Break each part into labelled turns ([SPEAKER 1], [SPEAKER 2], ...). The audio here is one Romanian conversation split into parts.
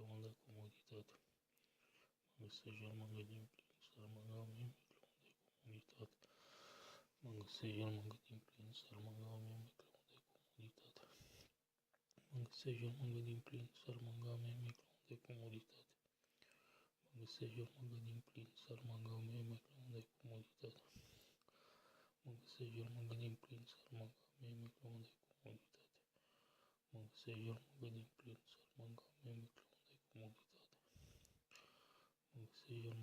[SPEAKER 1] microunde, comoditate. Mă găsesc iar mă gândim plin, să-l mângau mie microunde, comoditate. Mă găsesc iar mă gândim plin, să-l mângau mie microunde, comoditate. Mă găsesc iar mă gândim plin, să-l mângau mie microunde, comoditate. Mă găsesc iar mă gândim plin, să-l mângau mie microunde, comoditate. Mă găsesc iar mă gândim plin, să-l mângau mie microunde, comoditate. Mă găsesc iar mă gândim plin, să-l mângau mie microunde, comoditate. Mă găsesc iar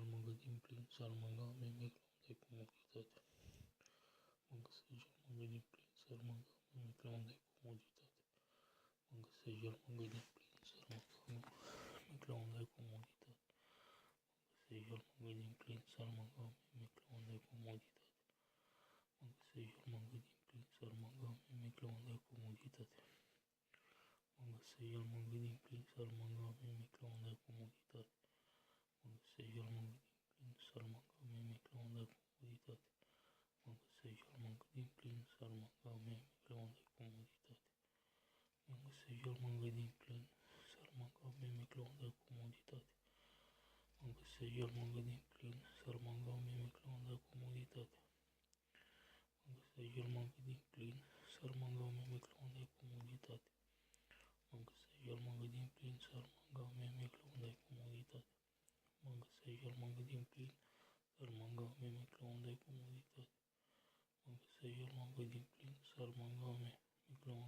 [SPEAKER 1] mă gândim plin, să-l mângau mie microunde, comoditate. Mă găsesc iar mă gândim plin, să-l mângau mie microunde, comoditate. Mă găsesc iar mă gândim plin, să-l mângau mie microunde, comoditate. Mă găsesc iar mă gândim plin, să-l mângau mie microunde, comoditate. Mă găsesc iar mă gândim plin, să-l mângau mie microunde, comoditate. Mă găsesc iar mă gândim plin, să-l mângau mie microunde, comoditate. Mă găsesc iar mă gândim plin, să-l mângau mie microunde, comoditate. Mă găsesc iar mă gândim plin, să-l mângau mie microunde, comoditate. Mă găsesc iar mă gândim plin, să-l mângau mie microunde, comoditate. Mă găsesc iar mă gândim plin, să-l mângau mie microunde, comoditate. Mă găsesc iar mă gândim plin, să-l mângau mie microunde, comoditate. Mă găsesc iar mă gândim plin, să-l mângau mie microunde, comoditate. Mă găsesc iar mă gândim plin, să-l mângau mie microunde, comoditate. Mă găsesc iar mă gândim plin, să-l mângau mie microunde, comoditate. Mă găsesc iar mă gândim plin, să-l mângau mie microunde,